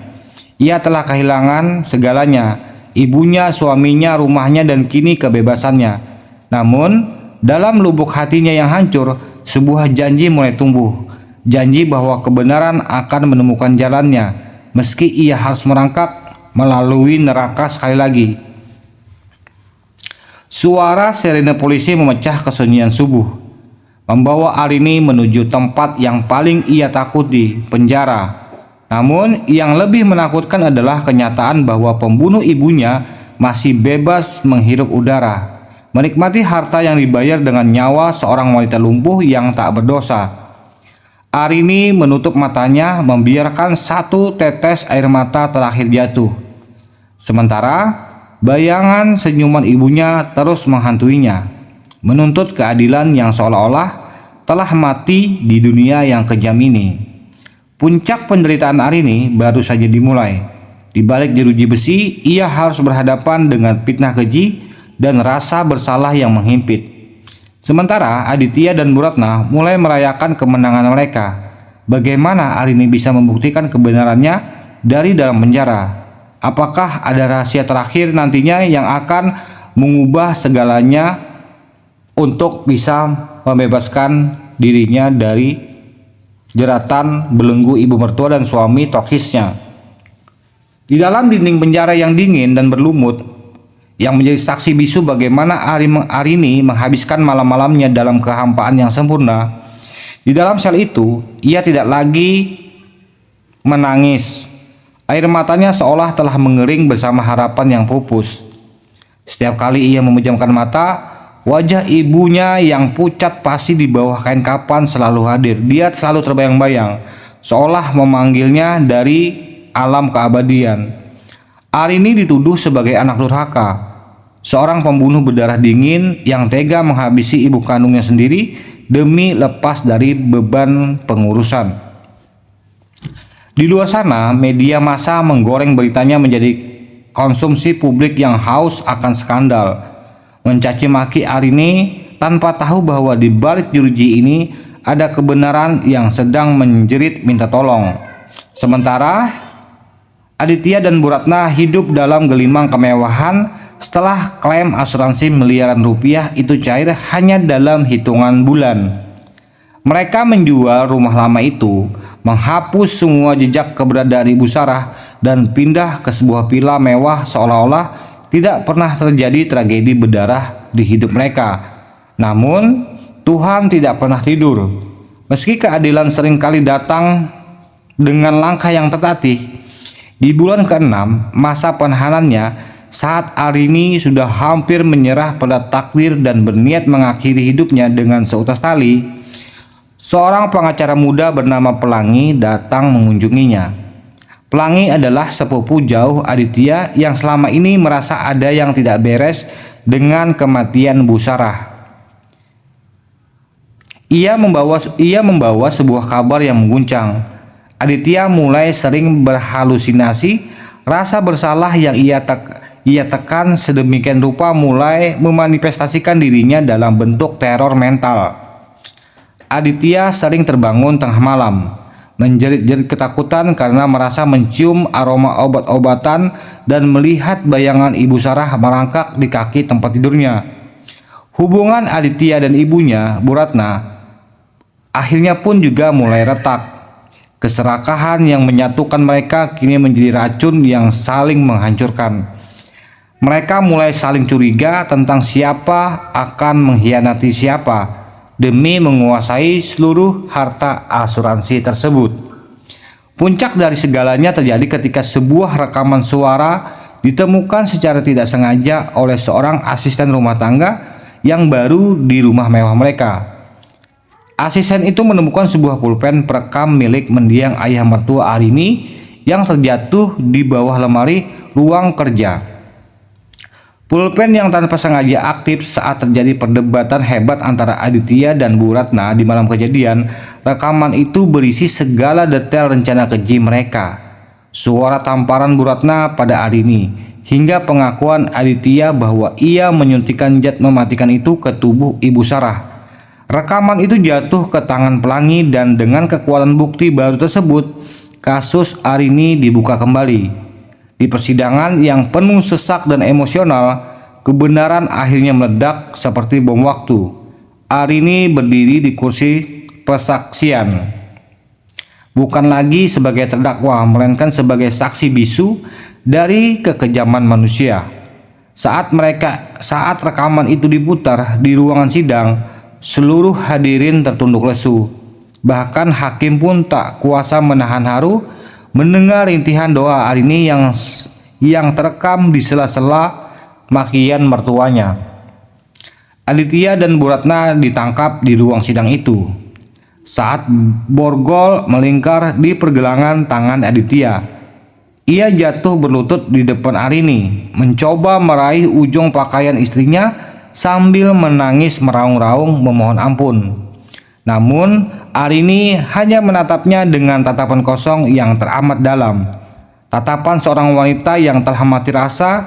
Ia telah kehilangan segalanya, ibunya, suaminya, rumahnya, dan kini kebebasannya. Namun, dalam lubuk hatinya yang hancur, sebuah janji mulai tumbuh. Janji bahwa kebenaran akan menemukan jalannya, meski ia harus merangkak melalui neraka sekali lagi. Suara sirene polisi memecah kesunyian subuh, membawa Arini menuju tempat yang paling ia takuti, penjara. Namun, yang lebih menakutkan adalah kenyataan bahwa pembunuh ibunya masih bebas menghirup udara, menikmati harta yang dibayar dengan nyawa seorang wanita lumpuh yang tak berdosa. Arini menutup matanya, membiarkan satu tetes air mata terakhir jatuh. Sementara bayangan senyuman ibunya terus menghantuinya, menuntut keadilan yang seolah-olah telah mati di dunia yang kejam ini. Puncak penderitaan Arini baru saja dimulai. Di balik jeruji besi, ia harus berhadapan dengan fitnah keji dan rasa bersalah yang menghimpit. Sementara Aditya dan Bu Ratna mulai merayakan kemenangan mereka. Bagaimana Arini bisa membuktikan kebenarannya dari dalam penjara? Apakah ada rahasia terakhir nantinya yang akan mengubah segalanya untuk bisa membebaskan dirinya dari jeratan belenggu ibu mertua dan suami toksisnya? Di dalam dinding penjara yang dingin dan berlumut, yang menjadi saksi bisu bagaimana Arini menghabiskan malam-malamnya dalam kehampaan yang sempurna. Di dalam sel itu, ia tidak lagi menangis. Air matanya seolah telah mengering bersama harapan yang pupus. Setiap kali ia memejamkan mata, wajah ibunya yang pucat pasi di bawah kain kafan selalu hadir. Dia selalu terbayang-bayang, seolah memanggilnya dari alam keabadian. Arini dituduh sebagai anak durhaka, seorang pembunuh berdarah dingin yang tega menghabisi ibu kandungnya sendiri demi lepas dari beban pengurusan. Di luar sana, media massa menggoreng beritanya menjadi konsumsi publik yang haus akan skandal, mencaci maki Arini tanpa tahu bahwa di balik jeruji ini ada kebenaran yang sedang menjerit minta tolong. Sementara Aditya dan Bu Ratna hidup dalam gelimang kemewahan setelah klaim asuransi miliaran rupiah itu cair hanya dalam hitungan bulan. Mereka menjual rumah lama itu, menghapus semua jejak keberadaan Ibu Sarah dan pindah ke sebuah villa mewah seolah-olah tidak pernah terjadi tragedi berdarah di hidup mereka. Namun, Tuhan tidak pernah tidur. Meski keadilan seringkali datang dengan langkah yang tertatih, di bulan ke-6 masa penahanannya, saat Arini sudah hampir menyerah pada takdir dan berniat mengakhiri hidupnya dengan seutas tali, seorang pengacara muda bernama Pelangi datang mengunjunginya. Pelangi adalah sepupu jauh Aditya yang selama ini merasa ada yang tidak beres dengan kematian Bu Sarah. Ia membawa sebuah kabar yang mengguncang. Aditya mulai sering berhalusinasi, rasa bersalah yang ia tekan sedemikian rupa mulai memanifestasikan dirinya dalam bentuk teror mental. Aditya sering terbangun tengah malam, menjerit-jerit ketakutan karena merasa mencium aroma obat-obatan dan melihat bayangan Ibu Sarah merangkak di kaki tempat tidurnya. Hubungan Aditya dan ibunya, Bu Ratna, akhirnya pun juga mulai retak. Keserakahan yang menyatukan mereka kini menjadi racun yang saling menghancurkan. Mereka mulai saling curiga tentang siapa akan mengkhianati siapa demi menguasai seluruh harta asuransi tersebut. Puncak dari segalanya terjadi ketika sebuah rekaman suara ditemukan secara tidak sengaja oleh seorang asisten rumah tangga yang baru di rumah mewah mereka. Asisten itu menemukan sebuah pulpen perekam milik mendiang ayah mertua Arini yang terjatuh di bawah lemari ruang kerja. Pulpen yang tanpa sengaja aktif saat terjadi perdebatan hebat antara Aditya dan Bu Ratna di malam kejadian. Rekaman itu berisi segala detail rencana keji mereka. Suara tamparan Bu Ratna pada Arini, hingga pengakuan Aditya bahwa ia menyuntikkan zat mematikan itu ke tubuh Ibu Sarah. Rekaman itu jatuh ke tangan Pelangi dan dengan kekuatan bukti baru tersebut, kasus Arini dibuka kembali. Di persidangan yang penuh sesak dan emosional, kebenaran akhirnya meledak seperti bom waktu. Arini berdiri di kursi persaksian, bukan lagi sebagai terdakwa, melainkan sebagai saksi bisu dari kekejaman manusia. Saat rekaman itu diputar di ruangan sidang, seluruh hadirin tertunduk lesu. Bahkan hakim pun tak kuasa menahan haru mendengar rintihan doa Arini yang terekam di sela-sela makian mertuanya. Aditya dan Bu Ratna ditangkap di ruang sidang itu. Saat borgol melingkar di pergelangan tangan Aditya, ia jatuh berlutut di depan Arini, mencoba meraih ujung pakaian istrinya sambil menangis meraung-raung memohon ampun. Namun, Arini hanya menatapnya dengan tatapan kosong yang teramat dalam. Tatapan seorang wanita yang telah mati rasa.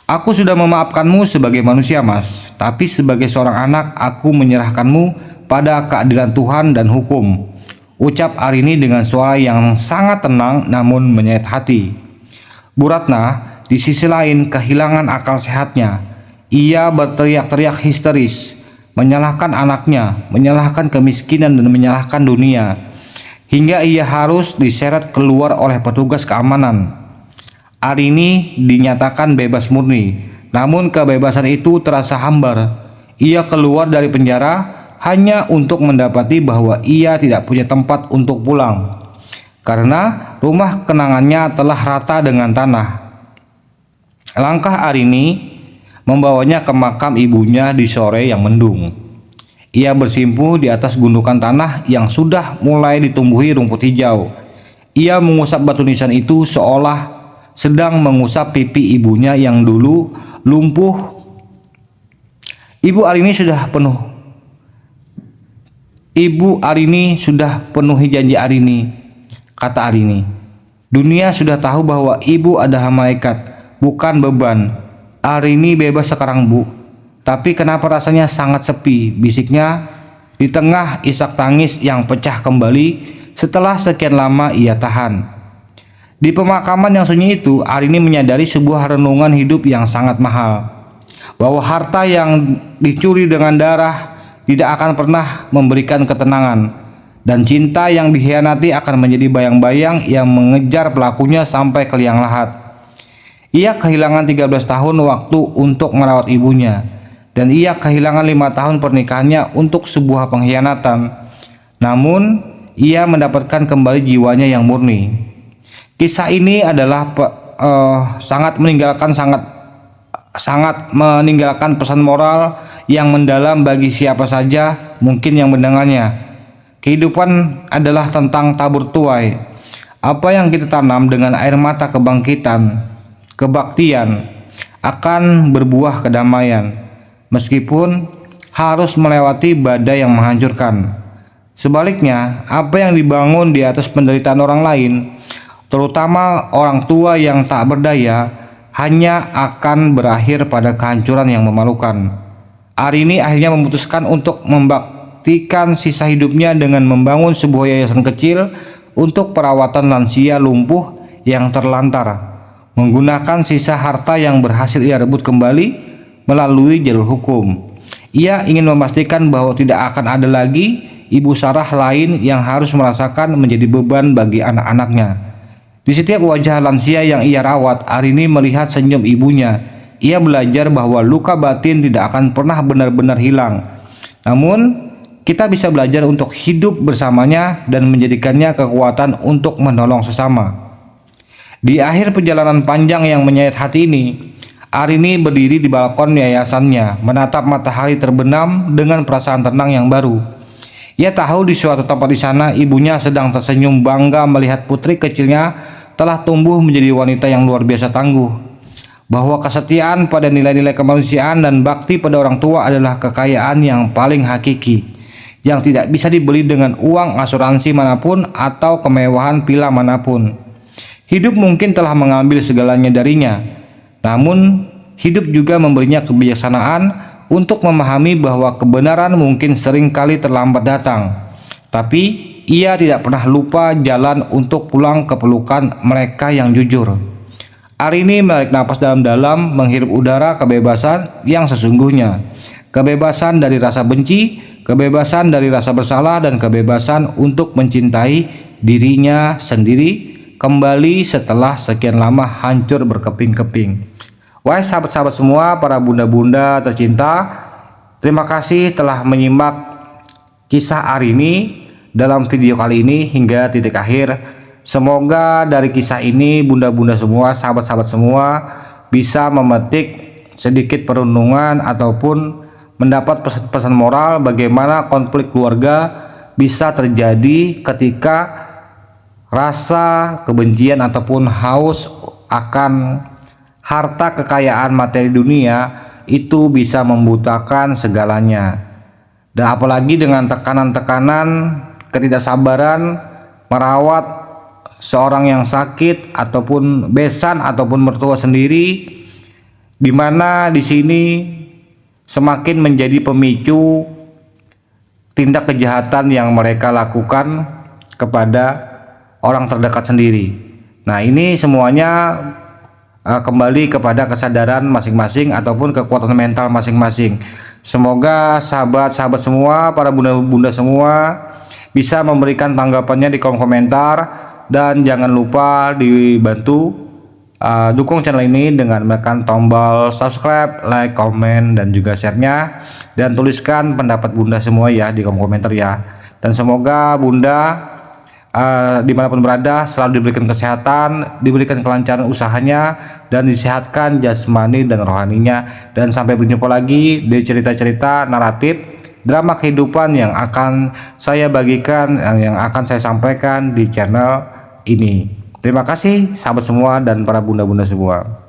"Aku sudah memaafkanmu sebagai manusia, Mas, tapi sebagai seorang anak aku menyerahkanmu pada keadilan Tuhan dan hukum," ucap Arini dengan suara yang sangat tenang namun menyayat hati. Bu Ratna di sisi lain kehilangan akal sehatnya. Ia berteriak-teriak histeris, menyalahkan anaknya, menyalahkan kemiskinan dan menyalahkan dunia, hingga ia harus diseret keluar oleh petugas keamanan. Arini dinyatakan bebas murni, namun kebebasan itu terasa hambar. Ia keluar dari penjara hanya untuk mendapati bahwa ia tidak punya tempat untuk pulang, karena rumah kenangannya telah rata dengan tanah. Langkah Arini membawanya ke makam ibunya di sore yang mendung. Ia bersimpuh di atas gundukan tanah yang sudah mulai ditumbuhi rumput hijau. Ia mengusap batu nisan itu seolah sedang mengusap pipi ibunya yang dulu lumpuh. Ibu Arini sudah penuhi janji Arini, kata Arini. "Dunia sudah tahu bahwa ibu adalah malaikat, bukan beban. Arini bebas sekarang, Bu. Tapi kenapa rasanya sangat sepi?" bisiknya di tengah isak tangis yang pecah kembali setelah sekian lama ia tahan. Di pemakaman yang sunyi itu, Arini menyadari sebuah renungan hidup yang sangat mahal, bahwa harta yang dicuri dengan darah tidak akan pernah memberikan ketenangan, dan cinta yang dikhianati akan menjadi bayang-bayang yang mengejar pelakunya sampai ke liang lahat. Ia kehilangan 13 tahun waktu untuk merawat ibunya, dan ia kehilangan 5 tahun pernikahannya untuk sebuah pengkhianatan. Namun, ia mendapatkan kembali jiwanya yang murni. Kisah ini adalah sangat meninggalkan pesan moral yang mendalam bagi siapa saja mungkin yang mendengarnya. Kehidupan adalah tentang tabur tuai. Apa yang kita tanam dengan air mata kebaktian akan berbuah kedamaian, meskipun harus melewati badai yang menghancurkan. Sebaliknya, apa yang dibangun di atas penderitaan orang lain, terutama orang tua yang tak berdaya, hanya akan berakhir pada kehancuran yang memalukan. Arini akhirnya memutuskan untuk membaktikan sisa hidupnya dengan membangun sebuah yayasan kecil untuk perawatan lansia lumpuh yang terlantar, menggunakan sisa harta yang berhasil ia rebut kembali melalui jalur hukum. Ia ingin memastikan bahwa tidak akan ada lagi ibu Sarah lain yang harus merasakan menjadi beban bagi anak-anaknya. Di setiap wajah lansia yang ia rawat, Arini melihat senyum ibunya. Ia belajar bahwa luka batin tidak akan pernah benar-benar hilang. Namun, kita bisa belajar untuk hidup bersamanya dan menjadikannya kekuatan untuk menolong sesama. Di akhir perjalanan panjang yang menyayat hati ini, Arini berdiri di balkon yayasannya, menatap matahari terbenam dengan perasaan tenang yang baru. Ia tahu di suatu tempat di sana ibunya sedang tersenyum bangga melihat putri kecilnya telah tumbuh menjadi wanita yang luar biasa tangguh. Bahwa kesetiaan pada nilai-nilai kemanusiaan dan bakti pada orang tua adalah kekayaan yang paling hakiki, yang tidak bisa dibeli dengan uang asuransi manapun atau kemewahan villa manapun. Hidup mungkin telah mengambil segalanya darinya, namun hidup juga memberinya kebijaksanaan untuk memahami bahwa kebenaran mungkin sering kali terlambat datang, tapi ia tidak pernah lupa jalan untuk pulang ke pelukan mereka yang jujur. Arini menarik napas dalam-dalam, menghirup udara kebebasan yang sesungguhnya. Kebebasan dari rasa benci, kebebasan dari rasa bersalah, dan kebebasan untuk mencintai dirinya sendiri kembali setelah sekian lama hancur berkeping-keping. Wahai sahabat-sahabat semua, para bunda-bunda tercinta, terima kasih telah menyimak kisah hari ini dalam video kali ini hingga titik akhir. Semoga dari kisah ini bunda-bunda semua, sahabat-sahabat semua bisa memetik sedikit perenungan ataupun mendapat pesan-pesan moral bagaimana konflik keluarga bisa terjadi ketika rasa kebencian ataupun haus akan harta kekayaan materi dunia itu bisa membutakan segalanya. Dan apalagi dengan tekanan-tekanan, ketidaksabaran merawat seorang yang sakit ataupun besan ataupun mertua sendiri, di mana di sini semakin menjadi pemicu tindak kejahatan yang mereka lakukan kepada orang terdekat sendiri. Nah, ini semuanya kembali kepada kesadaran masing-masing ataupun kekuatan mental masing-masing. Semoga sahabat-sahabat semua, para bunda-bunda semua bisa memberikan tanggapannya di kolom komentar, dan jangan lupa dibantu dukung channel ini dengan menekan tombol subscribe, like, komen, dan juga share-nya, dan tuliskan pendapat bunda semua ya di kolom komentar ya. Dan semoga bunda dimanapun berada selalu diberikan kesehatan, diberikan kelancaran usahanya, dan disehatkan jasmani dan rohaninya. Dan sampai berjumpa lagi di cerita-cerita naratif drama kehidupan yang akan saya bagikan, yang akan saya sampaikan di channel ini. Terima kasih sahabat semua dan para bunda-bunda semua.